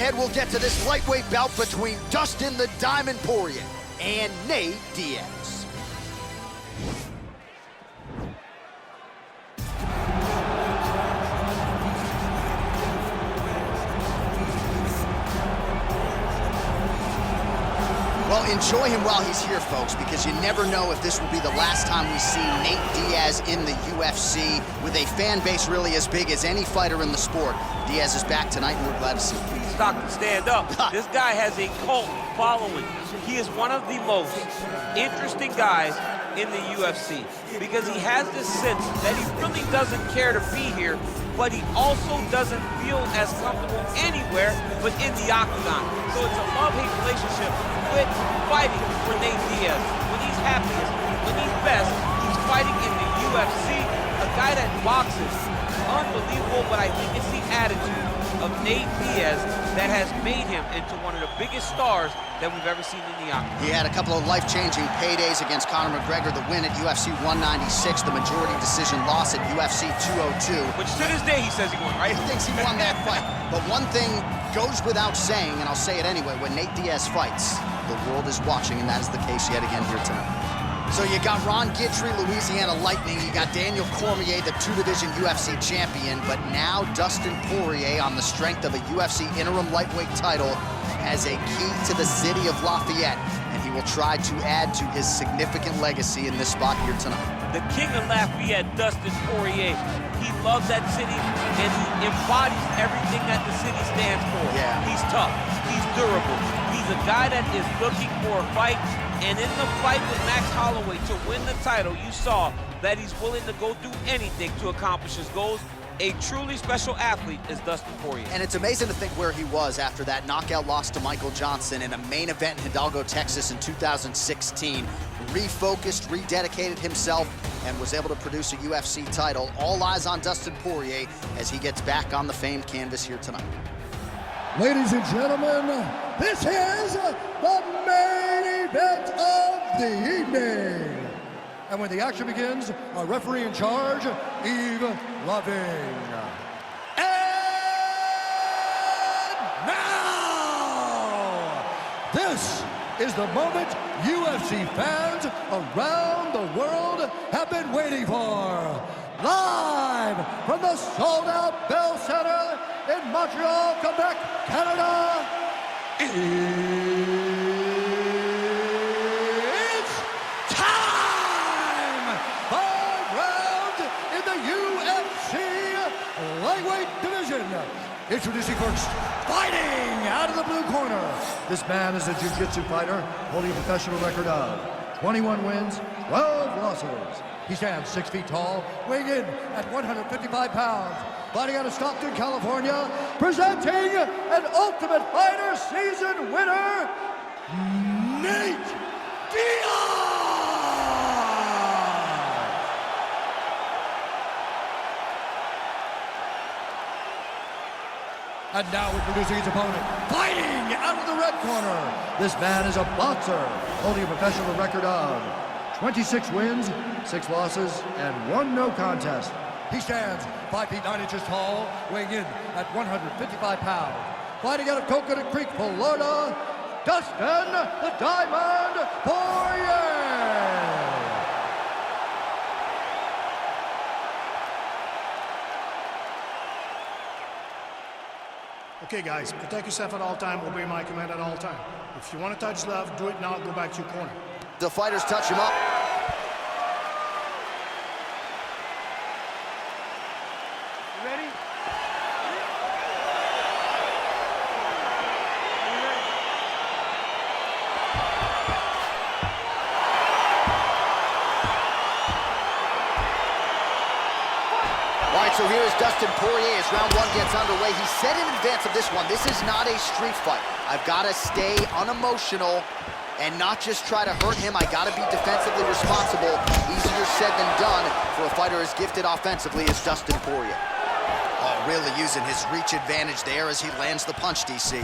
And we'll get to this lightweight bout between Dustin the Diamond Poirier and Nate Diaz. Well, enjoy him while he's here, folks, because you never know if this will be the last time we see Nate Diaz in the UFC with a fan base really as big as any fighter in the sport. Diaz is back tonight, and we're glad to see him. Stockton, stand up. This guy has a cult following. He is one of the most interesting guys in the UFC because he has this sense that he really doesn't care to be here, but he also doesn't feel as comfortable anywhere but in the octagon. So it's a love-hate relationship with fighting for Nate Diaz. When he's happiest, when he's best, he's fighting in the UFC. A guy that boxes, unbelievable, but I think it's the attitude of Nate Diaz that has made him into one of the biggest stars that we've ever seen in the octagon. He had a couple of life-changing paydays against Conor McGregor, the win at UFC 196, the majority decision loss at UFC 202. Which to this day he says he won, right? He thinks he won that fight. But one thing goes without saying, and I'll say it anyway, when Nate Diaz fights, the world is watching, and that is the case yet again here tonight. So you got Ron Guidry, Louisiana Lightning. You got Daniel Cormier, the two-division UFC champion. But now Dustin Poirier, on the strength of a UFC interim lightweight title, has a key to the city of Lafayette, and he will try to add to his significant legacy in this spot here tonight. The king of Lafayette, Dustin Poirier. He loves that city, and he embodies everything that the city stands for. Yeah. He's tough. He's durable. He's a guy that is looking for a fight. And in the fight with Max Holloway to win the title, you saw that he's willing to go do anything to accomplish his goals. A truly special athlete is Dustin Poirier. And it's amazing to think where he was after that knockout loss to Michael Johnson in a main event in Hidalgo, Texas in 2016. Refocused, rededicated himself, and was able to produce a UFC title. All eyes on Dustin Poirier as he gets back on the famed canvas here tonight. Ladies and gentlemen, this is the main event of the evening. And when the action begins, our referee in charge, Yves Lavigne. And now, this is the moment UFC fans around the world have been waiting for. Live from the sold-out Bell Center in Montreal, Quebec, Canada, it's time! 5 rounds in the UFC lightweight division. Introducing first, fighting out of the blue corner. This man is a jiu-jitsu fighter holding a professional record of 21 wins, 12 losses. He stands 6 feet tall, weighing in at 155 pounds. Fighting out of Stockton, California, presenting an Ultimate Fighter season winner, Nate Diaz! And now introducing his opponent, fighting out of the red corner. This man is a boxer, holding a professional record of 26 wins, 6 losses, and 1 no contest. He stands 5 feet 9 inches tall, weighing in at 155 pounds. Fighting out of Coconut Creek, Florida, Dustin the Diamond Poirier. Okay, guys, protect yourself at all time, obey my command at all time. If you want to touch love, do it now, go back to your corner. The fighters touch him up. All right, so here is Dustin Poirier as round 1 gets underway. He said in advance of this one, this is not a street fight. I've got to stay unemotional and not just try to hurt him. I got to be defensively responsible. Easier said than done for a fighter as gifted offensively as Dustin Poirier. Oh, really using his reach advantage there as he lands the punch, DC.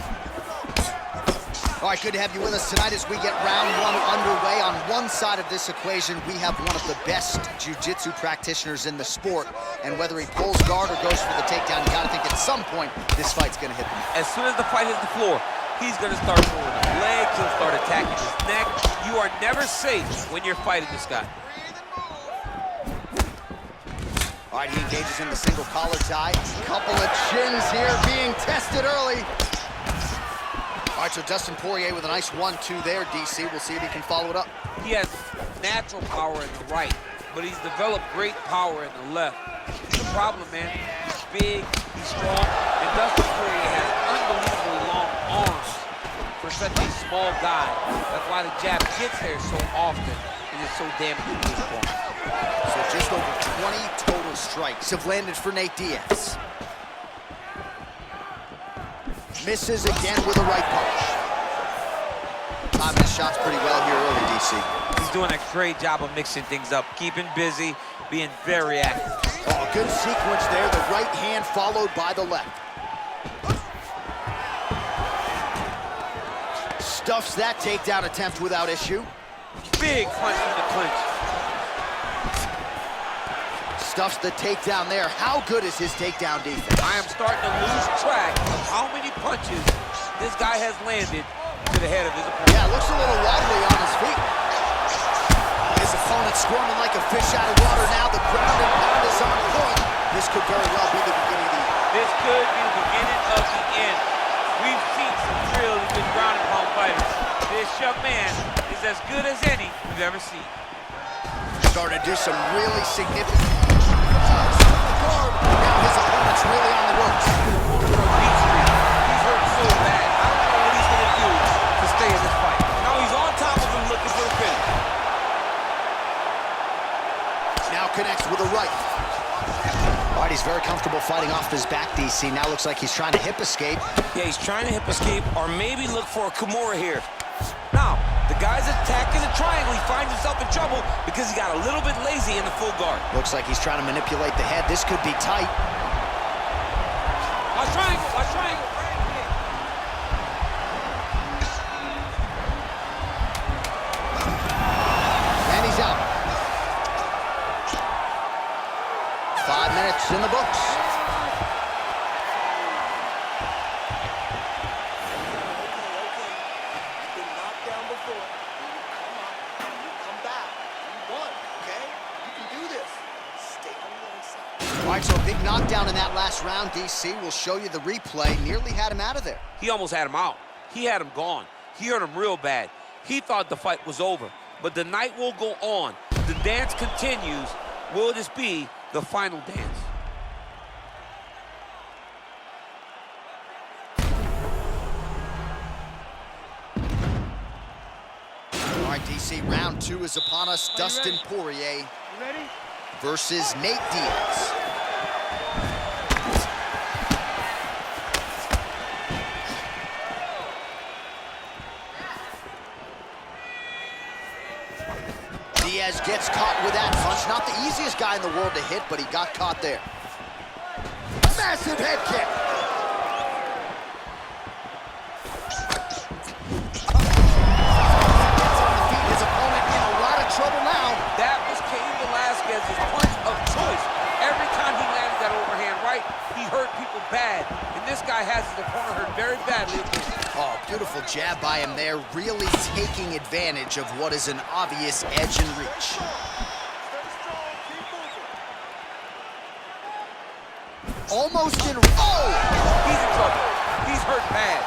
All right, good to have you with us tonight as we get round one underway. On one side of this equation, we have one of the best jiu-jitsu practitioners in the sport. And whether he pulls guard or goes for the takedown, you gotta think at some point this fight's gonna hit him. As soon as the fight hits the floor, he's gonna start throwing up legs, he'll start attacking his neck. You are never safe when you're fighting this guy. All right, he engages in the single collar tie. Couple of chins here being tested early. All right, so Dustin Poirier with a nice 1-2 there, DC. We'll see if he can follow it up. He has natural power in the right, but he's developed great power in the left. He's the problem, man. He's big, he's strong, and Dustin Poirier has unbelievably long arms for such a small guy. That's why the jab gets there so often, and it's so damaging to his opponent. So just over 20 total strikes have landed for Nate Diaz. Misses again with a right punch. Timing his shots pretty well here early, DC. He's doing a great job of mixing things up, keeping busy, being very active. Oh, good sequence there. The right hand followed by the left. Stuffs that takedown attempt without issue. Big punch in the clinch. Stuffs the takedown there. How good is his takedown defense? I am starting to lose track of how many punches this guy has landed to the head of his opponent. Yeah, looks a little wobbly on his feet. His opponent squirming like a fish out of water now. The ground and pound is on point. This could very well be the beginning of the end. This could be the beginning of the end. We've seen some really good ground and pound fighters. This young man is as good as any we've ever seen. Starting to do some really significant now his opponent's really on the ropes. He's hurt so bad. I don't know what he's going to do to stay in this fight. Now he's on top of him looking for the finish. Now connects with a right. All right, he's very comfortable fighting off his back, DC. Now looks like he's trying to hip escape. Yeah, he's trying to hip escape or maybe look for a Kimura here. Now, the guy's attacking the triangle. He finds himself in trouble because he got a little bit lazy in the full guard. Looks like he's trying to manipulate the head. This could be tight. Watch triangle, watch triangle. And he's out. 5 minutes in the books. All right, so a big knockdown in that last round, DC. We'll show you the replay. Nearly had him out of there. He almost had him out. He had him gone. He hurt him real bad. He thought the fight was over. But the night will go on. The dance continues. Will this be the final dance? All right, DC, round 2 is upon us. Dustin Poirier versus Nate Diaz. Diaz gets caught with that punch. Not the easiest guy in the world to hit, but he got caught there. Massive head kick. Gets on the feet. His opponent in a lot of trouble now. That was Cain Velasquez's punch of choice. Every time he landed that overhand right, he hurt people bad. And this guy has his opponent hurt very badly. Oh, beautiful jab by him there, really taking advantage of what is an obvious edge and reach. Almost in, oh! He's in trouble. He's hurt bad.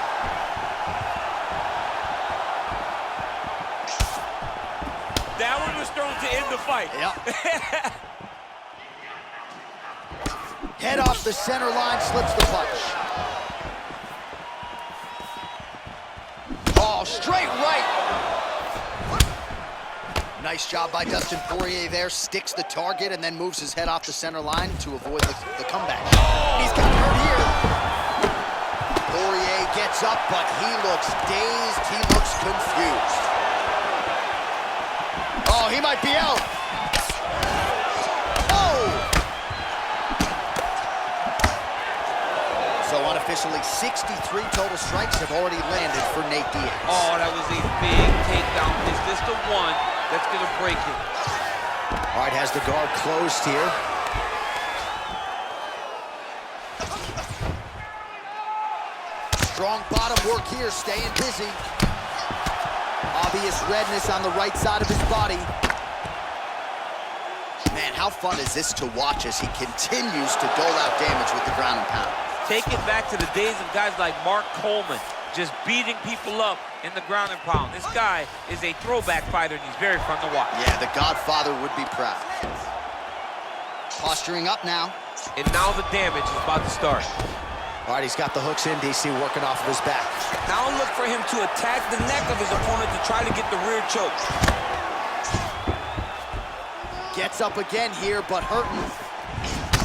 That one was thrown to end the fight. Yep. Head off the center line, slips the punch. Oh, straight right. Nice job by Dustin Poirier there. Sticks the target and then moves his head off the center line to avoid the comeback. He's got hurt here. Poirier gets up, but he looks dazed. He looks confused. Oh, he might be out. Oh! So Unofficially, 63 total strikes have already landed for Nate Diaz. Oh, that was a big takedown. Is this the one that's going to break him? All right, has the guard closed here. Strong bottom work here, staying busy. Obvious redness on the right side of his body. Man, how fun is this to watch as he continues to dole out damage with the ground and pound. Take it back to the days of guys like Mark Coleman, just beating people up in the ground and pound. This guy is a throwback fighter, and he's very fun to watch. Yeah, the Godfather would be proud. Posturing up now. And now the damage is about to start. All right, he's got the hooks in, DC, working off of his back. Now look for him to attack the neck of his opponent to try to get the rear choke. Gets up again here, but hurting.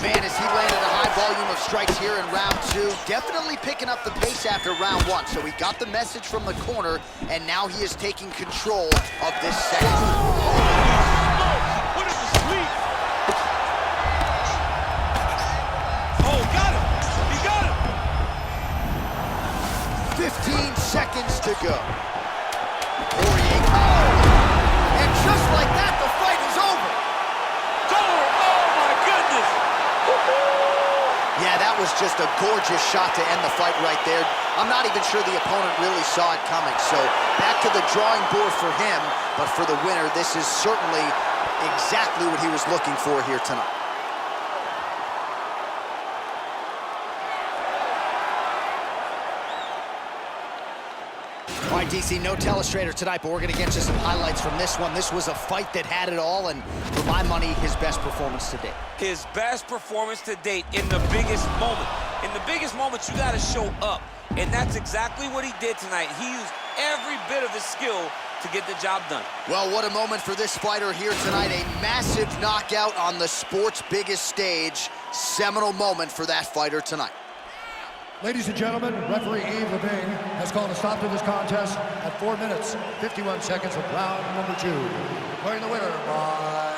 Man, as he landed a high volume of strikes here in round 2, definitely picking up the pace after round 1. So he got the message from the corner, and now he is taking control of this second. Put him to sleep. Oh, got him. He got him. 15 seconds to go. Poirier, oh! And just like that, the fight is over. Yeah, that was just a gorgeous shot to end the fight right there. I'm not even sure the opponent really saw it coming. So back to the drawing board for him, but for the winner, this is certainly exactly what he was looking for here tonight. All right, DC, no telestrator tonight, but we're going to get you some highlights from this one. This was a fight that had it all, and for my money, his best performance to date. His best performance to date in the biggest moment. In the biggest moments, you got to show up. And that's exactly what he did tonight. He used every bit of his skill to get the job done. Well, what a moment for this fighter here tonight. A massive knockout on the sport's biggest stage. Seminal moment for that fighter tonight. Ladies and gentlemen, referee Yves Levine has called a stop to this contest at 4 minutes, 51 seconds of round number 2. Declaring the winner by